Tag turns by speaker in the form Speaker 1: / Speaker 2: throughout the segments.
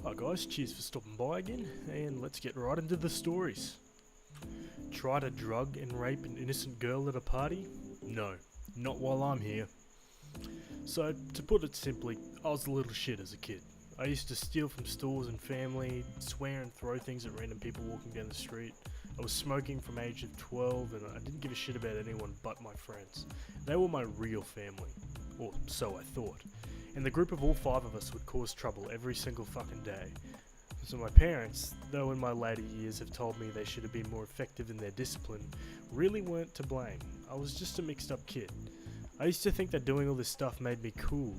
Speaker 1: Hi guys, cheers for stopping by again, and let's get right into the stories. Try to drug and rape an innocent girl at a party? No, not while I'm here. So, to put it simply, I was a little shit as a kid. I used to steal from stores and family, swear and throw things at random people walking down the street. I was smoking from age of 12 and I didn't give a shit about anyone but my friends. They were my real family, or so I thought. And the group of all five of us would cause trouble every single fucking day. So my parents, though in my later years have told me they should have been more effective in their discipline, really weren't to blame. I was just a mixed up kid. I used to think that doing all this stuff made me cool.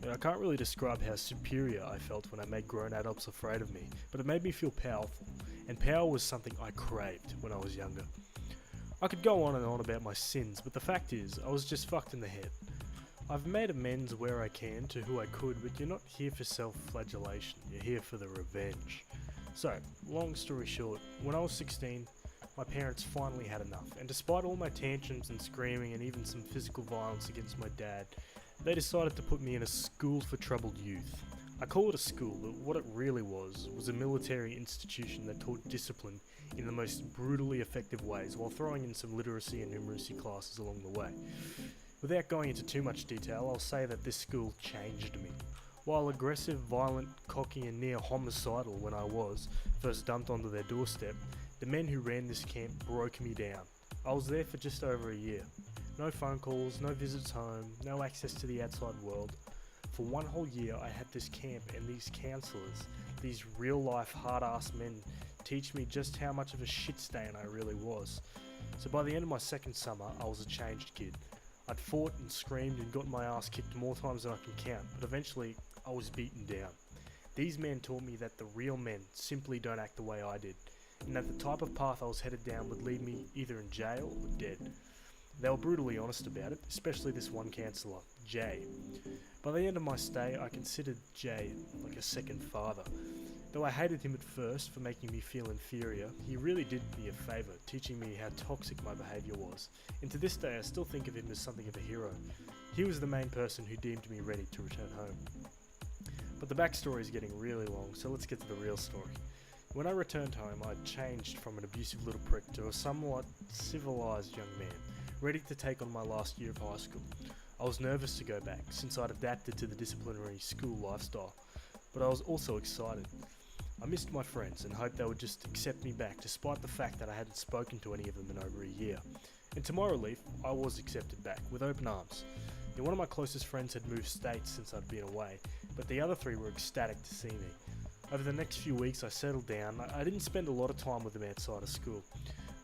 Speaker 1: I can't really describe how superior I felt when I made grown adults afraid of me, but it made me feel powerful, and power was something I craved when I was younger. I could go on and on about my sins, but the fact is, I was just fucked in the head. I've made amends where I can to who I could, but you're not here for self-flagellation, you're here for the revenge. So, long story short, when I was 16, my parents finally had enough, and despite all my tantrums and screaming and even some physical violence against my dad, they decided to put me in a school for troubled youth. I call it a school, but what it really was a military institution that taught discipline in the most brutally effective ways, while throwing in some literacy and numeracy classes along the way. Without going into too much detail, I'll say that this school changed me. While aggressive, violent, cocky and near homicidal when I was first dumped onto their doorstep, the men who ran this camp broke me down. I was there for just over a year. No phone calls, no visits home, no access to the outside world. For one whole year I had this camp and these counsellors, these real life hard-ass men, teach me just how much of a shit stain I really was. So by the end of my second summer I was a changed kid. I'd fought and screamed and gotten my ass kicked more times than I can count, but eventually I was beaten down. These men taught me that the real men simply don't act the way I did, and that the type of path I was headed down would lead me either in jail or dead. They were brutally honest about it, especially this one counsellor, Jay. By the end of my stay, I considered Jay like a second father. Though I hated him at first for making me feel inferior, he really did me a favour, teaching me how toxic my behaviour was. And to this day, I still think of him as something of a hero. He was the main person who deemed me ready to return home. But the backstory is getting really long, so let's get to the real story. When I returned home, I'd changed from an abusive little prick to a somewhat civilised young man, ready to take on my last year of high school. I was nervous to go back, since I'd adapted to the disciplinary school lifestyle, but I was also excited. I missed my friends and hoped they would just accept me back, despite the fact that I hadn't spoken to any of them in over a year. And to my relief, I was accepted back, with open arms. And one of my closest friends had moved states since I'd been away, but the other three were ecstatic to see me. Over the next few weeks I settled down. I didn't spend a lot of time with them outside of school.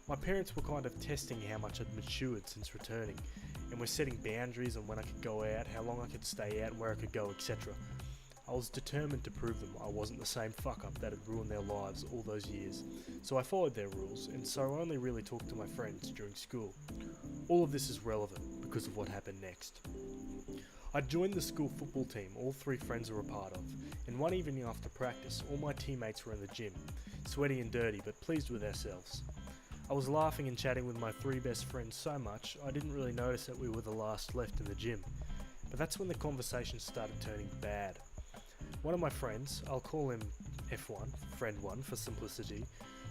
Speaker 1: My parents were kind of testing how much I'd matured since returning, and were setting boundaries on when I could go out, how long I could stay out, where I could go, etc. I was determined to prove them I wasn't the same fuck-up that had ruined their lives all those years, so I followed their rules, and so I only really talked to my friends during school. All of this is relevant because of what happened next. I joined the school football team all three friends were a part of, and one evening after practice, all my teammates were in the gym, sweaty and dirty but pleased with ourselves. I was laughing and chatting with my three best friends so much I didn't really notice that we were the last left in the gym. But that's when the conversation started turning bad. One of my friends, I'll call him F1, friend 1 for simplicity,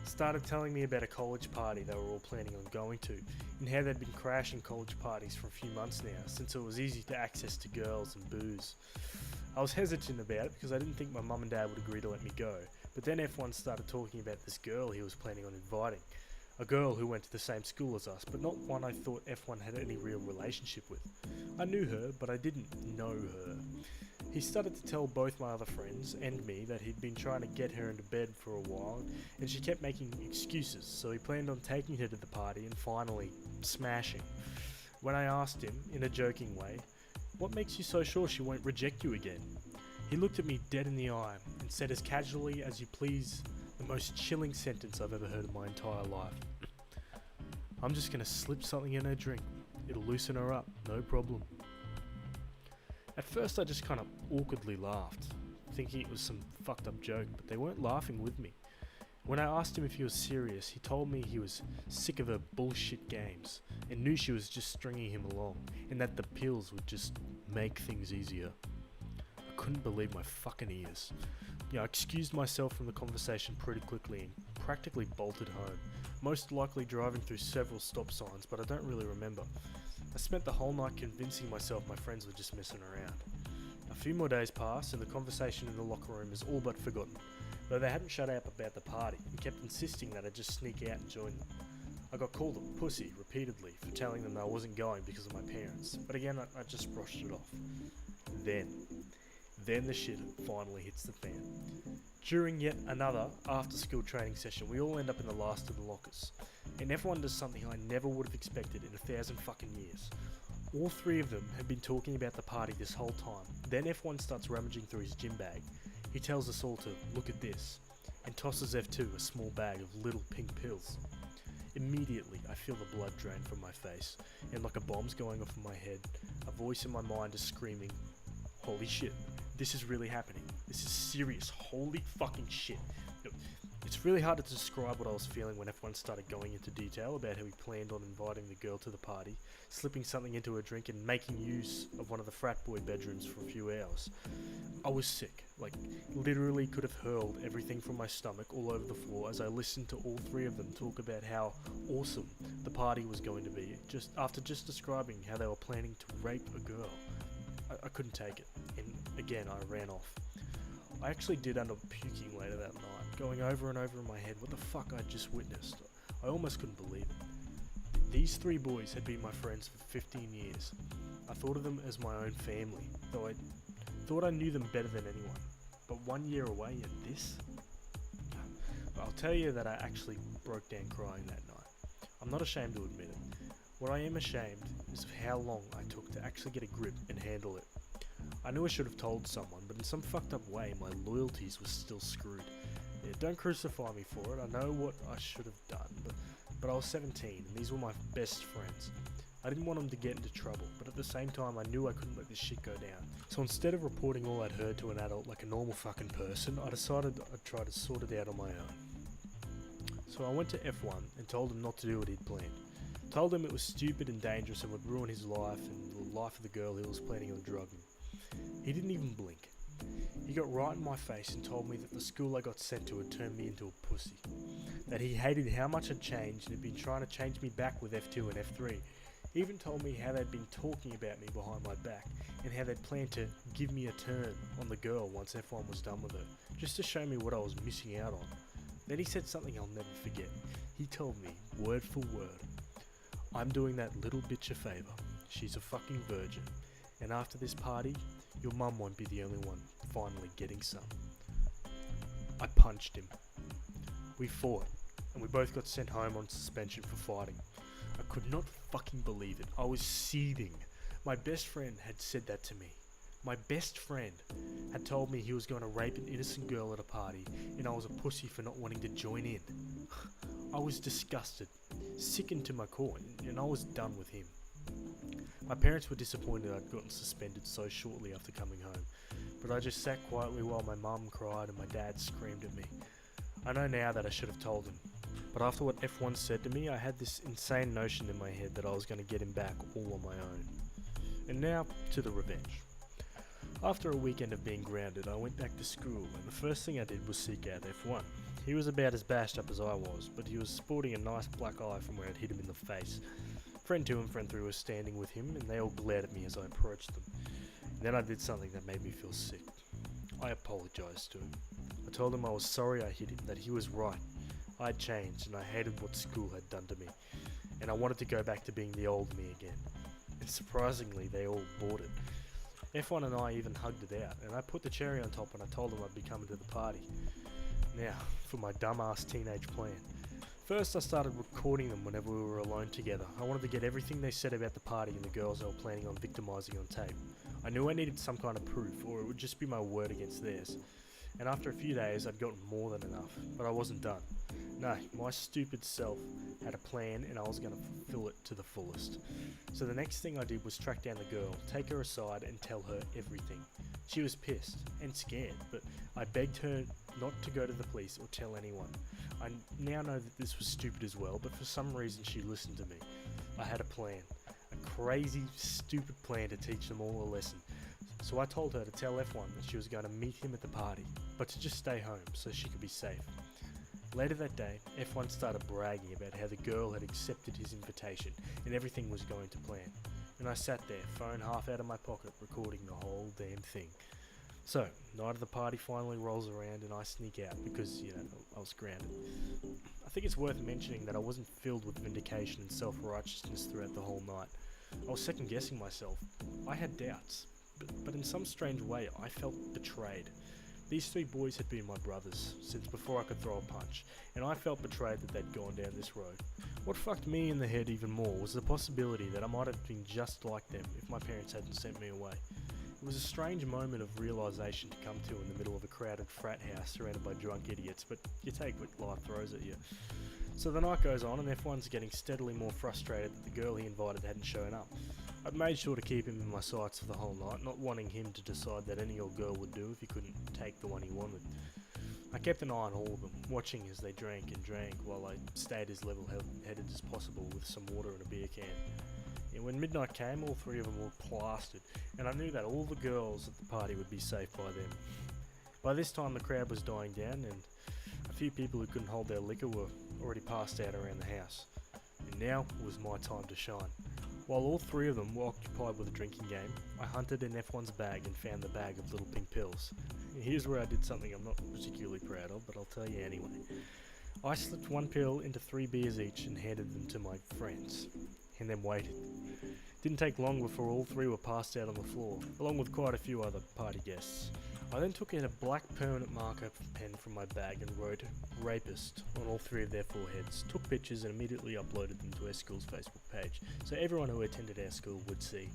Speaker 1: started telling me about a college party they were all planning on going to, and how they'd been crashing college parties for a few months now, since it was easy to access to girls and booze. I was hesitant about it because I didn't think my mum and dad would agree to let me go, but then F1 started talking about this girl he was planning on inviting. A girl who went to the same school as us, but not one I thought F1 had any real relationship with. I knew her, but I didn't know her. He started to tell both my other friends and me that he'd been trying to get her into bed for a while, and she kept making excuses, so he planned on taking her to the party and finally smashing. When I asked him, in a joking way, "What makes you so sure she won't reject you again?" He looked at me dead in the eye and said as casually as you please, the most chilling sentence I've ever heard in my entire life. "I'm just gonna slip something in her drink. It'll loosen her up, no problem." At first I just kind of awkwardly laughed, thinking it was some fucked up joke, but they weren't laughing with me. When I asked him if he was serious, he told me he was sick of her bullshit games, and knew she was just stringing him along, and that the pills would just make things easier. couldn't believe my fucking ears. I excused myself from the conversation pretty quickly and practically bolted home, most likely driving through several stop signs, but I don't really remember. I spent the whole night convincing myself my friends were just messing around. A few more days passed and the conversation in the locker room is all but forgotten, though they hadn't shut up about the party and kept insisting that I just sneak out and join them. I got called a pussy repeatedly for telling them I wasn't going because of my parents, but again I just brushed it off. Then the shit finally hits the fan. During yet another after-school training session, we all end up in the last of the lockers, and everyone does something I never would have expected in 1,000 fucking years. All three of them had been talking about the party this whole time. Then F1 starts rummaging through his gym bag. He tells us all to look at this, and tosses F2 a small bag of little pink pills. Immediately, I feel the blood drain from my face, and like a bomb's going off in my head, a voice in my mind is screaming, "Holy shit, this is really happening. This is serious. Holy fucking shit." It's really hard to describe what I was feeling when F1 started going into detail about how he planned on inviting the girl to the party, slipping something into her drink and making use of one of the frat boy bedrooms for a few hours. I was sick, literally could have hurled everything from my stomach all over the floor as I listened to all three of them talk about how awesome the party was going to be, after describing how they were planning to rape a girl. I couldn't take it, and again I ran off. I actually did end up puking later that night, going over and over in my head what the fuck I'd just witnessed. I almost couldn't believe it. These three boys had been my friends for 15 years. I thought of them as my own family, though I thought I knew them better than anyone. But 1 year away and this? I'll tell you that I actually broke down crying that night. I'm not ashamed to admit it. What I am ashamed is of how long I took to actually get a grip and handle it. I knew I should have told someone, but in some fucked up way my loyalties were still screwed. Yeah, don't crucify me for it, I know what I should have done, but I was 17 and these were my best friends. I didn't want them to get into trouble, but at the same time I knew I couldn't let this shit go down. So instead of reporting all I'd heard to an adult like a normal fucking person, I decided I'd try to sort it out on my own. So I went to F1 and told him not to do what he'd planned. Told him it was stupid and dangerous and would ruin his life and the life of the girl he was planning on drugging. He didn't even blink. He got right in my face and told me that the school I got sent to had turned me into a pussy. That he hated how much I'd changed and had been trying to change me back with F2 and F3. He even told me how they'd been talking about me behind my back and how they'd planned to give me a turn on the girl once F1 was done with her, just to show me what I was missing out on. Then he said something I'll never forget. He told me, word for word, "I'm doing that little bitch a favour. She's a fucking virgin. And after this party, your mum won't be the only one finally getting some." I punched him. We fought, and we both got sent home on suspension for fighting. I could not fucking believe it. I was seething. My best friend had said that to me. My best friend had told me he was going to rape an innocent girl at a party, and I was a pussy for not wanting to join in. I was disgusted, sickened to my core, and I was done with him. My parents were disappointed I'd gotten suspended so shortly after coming home, but I just sat quietly while my mum cried and my dad screamed at me. I know now that I should have told him, but after what F1 said to me, I had this insane notion in my head that I was going to get him back all on my own. And now to the revenge. After a weekend of being grounded, I went back to school, and the first thing I did was seek out F1. He was about as bashed up as I was, but he was sporting a nice black eye from where I'd hit him in the face. Friend 2 and friend 3 were standing with him, and they all glared at me as I approached them. And then I did something that made me feel sick. I apologised to him. I told him I was sorry I hit him, that he was right. I had changed, and I hated what school had done to me, and I wanted to go back to being the old me again. And surprisingly, they all bought it. F1 and I even hugged it out, and I put the cherry on top when I told them I'd be coming to the party. Now, for my dumbass teenage plan. First, I started recording them whenever we were alone together. I wanted to get everything they said about the party and the girls they were planning on victimising on tape. I knew I needed some kind of proof, or it would just be my word against theirs. And after a few days, I'd gotten more than enough, but I wasn't done. No, my stupid self had a plan, and I was going to fulfill it to the fullest. So the next thing I did was track down the girl, take her aside, and tell her everything. She was pissed and scared, but I begged her not to go to the police or tell anyone. I now know that this was stupid as well, but for some reason she listened to me. I had a plan. A crazy, stupid plan to teach them all a lesson. So I told her to tell F1 that she was going to meet him at the party, but to just stay home so she could be safe. Later that day, F1 started bragging about how the girl had accepted his invitation and everything was going to plan. And I sat there, phone half out of my pocket, recording the whole damn thing. So, night of the party finally rolls around and I sneak out because, I was grounded. I think it's worth mentioning that I wasn't filled with vindication and self-righteousness throughout the whole night. I was second-guessing myself. I had doubts, but in some strange way I felt betrayed. These three boys had been my brothers since before I could throw a punch, and I felt betrayed that they'd gone down this road. What fucked me in the head even more was the possibility that I might have been just like them if my parents hadn't sent me away. It was a strange moment of realisation to come to in the middle of a crowded frat house surrounded by drunk idiots, but you take what life throws at you. So the night goes on and F1's getting steadily more frustrated that the girl he invited hadn't shown up. I'd made sure to keep him in my sights for the whole night, not wanting him to decide that any old girl would do if he couldn't take the one he wanted. I kept an eye on all of them, watching as they drank and drank while I stayed as level-headed as possible with some water and a beer can. And when midnight came, all three of them were plastered, and I knew that all the girls at the party would be safe by then. By this time the crowd was dying down, and a few people who couldn't hold their liquor were already passed out around the house. And now was my time to shine. While all three of them were occupied with a drinking game, I hunted in F1's bag and found the bag of little pink pills. And here's where I did something I'm not particularly proud of, but I'll tell you anyway. I slipped one pill into 3 beers each and handed them to my friends, and then waited. Didn't take long before all three were passed out on the floor, along with quite a few other party guests. I then took out a black permanent marker pen from my bag and wrote "rapist" on all three of their foreheads, took pictures and immediately uploaded them to our school's Facebook page, so everyone who attended our school would see.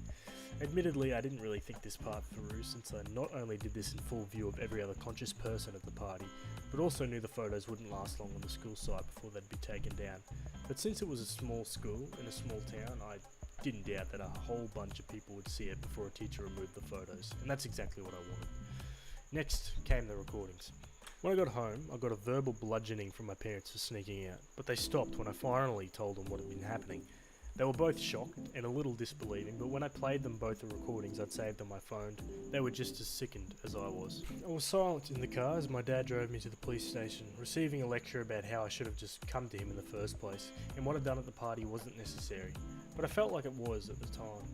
Speaker 1: Admittedly, I didn't really think this part through, since I not only did this in full view of every other conscious person at the party, but also knew the photos wouldn't last long on the school site before they'd be taken down. But since it was a small school in a small town, I didn't doubt that a whole bunch of people would see it before a teacher removed the photos, and that's exactly what I wanted. Next came the recordings. When I got home, I got a verbal bludgeoning from my parents for sneaking out, but they stopped when I finally told them what had been happening. They were both shocked and a little disbelieving, but when I played them both the recordings I'd saved on my phone, they were just as sickened as I was. I was silent in the car as my dad drove me to the police station, receiving a lecture about how I should have just come to him in the first place, and what I'd done at the party wasn't necessary, but I felt like it was at the time.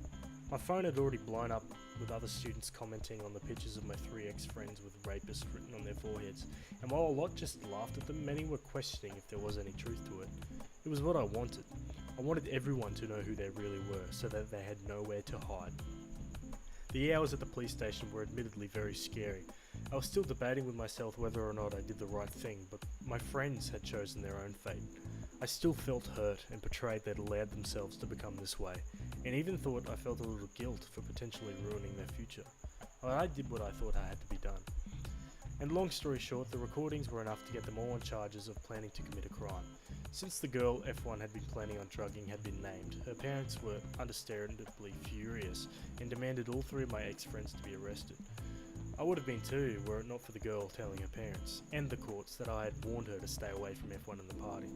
Speaker 1: My phone had already blown up with other students commenting on the pictures of my 3 ex-friends with rapist written on their foreheads, and while a lot just laughed at them, many were questioning if there was any truth to it. It was what I wanted. I wanted everyone to know who they really were, so that they had nowhere to hide. The hours at the police station were admittedly very scary. I was still debating with myself whether or not I did the right thing, but my friends had chosen their own fate. I still felt hurt and betrayed they'd allowed themselves to become this way, and even thought I felt a little guilt for potentially ruining their future. I did what I thought I had to be done. And long story short, the recordings were enough to get them all on charges of planning to commit a crime. Since the girl F1 had been planning on drugging had been named, her parents were understandably furious and demanded all 3 of my ex-friends to be arrested. I would have been too, were it not for the girl telling her parents, and the courts, that I had warned her to stay away from F1 and the party.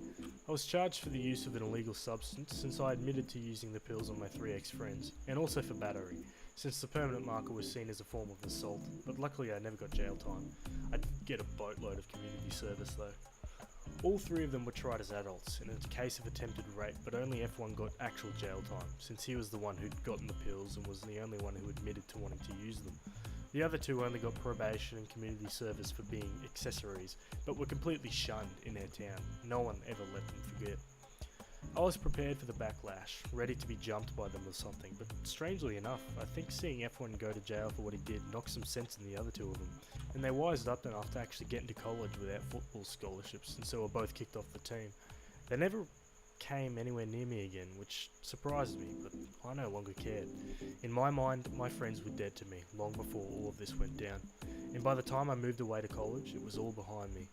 Speaker 1: I was charged for the use of an illegal substance, since I admitted to using the pills on my 3 ex-friends, and also for battery, since the permanent marker was seen as a form of assault, but luckily I never got jail time. I did get a boatload of community service though. All 3 of them were tried as adults, in a case of attempted rape, but only F1 got actual jail time, since he was the one who'd gotten the pills and was the only one who admitted to wanting to use them. The other 2 only got probation and community service for being accessories, but were completely shunned in our town. No one ever let them forget. I was prepared for the backlash, ready to be jumped by them or something, but strangely enough, I think seeing F1 go to jail for what he did knocked some sense in the other 2 of them, and they wised up enough to actually get into college without football scholarships, and so were both kicked off the team. They never came anywhere near me again, which surprised me, but I no longer cared. In my mind, my friends were dead to me, long before all of this went down, and by the time I moved away to college, it was all behind me.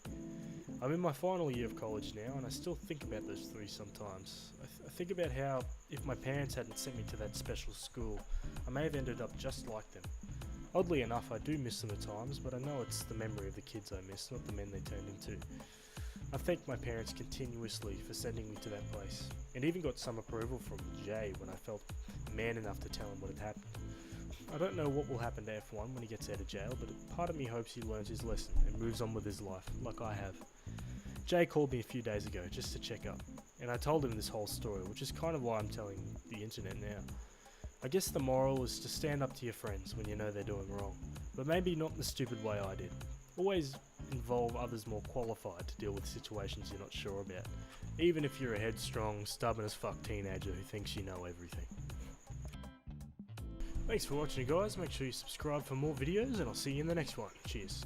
Speaker 1: I'm in my final year of college now, and I still think about those 3 sometimes. I think about how, if my parents hadn't sent me to that special school, I may have ended up just like them. Oddly enough, I do miss them at times, but I know it's the memory of the kids I miss, not the men they turned into. I thanked my parents continuously for sending me to that place, and even got some approval from Jay when I felt man enough to tell him what had happened. I don't know what will happen to F1 when he gets out of jail, but part of me hopes he learns his lesson and moves on with his life, like I have. Jay called me a few days ago just to check up, and I told him this whole story, which is kind of why I'm telling the internet now. I guess the moral is to stand up to your friends when you know they're doing wrong, but maybe not in the stupid way I did. Always involve others more qualified to deal with situations you're not sure about, even if you're a headstrong, stubborn as fuck teenager who thinks you know everything. Thanks for watching, guys. Make sure you subscribe for more videos, and I'll see you in the next one. Cheers.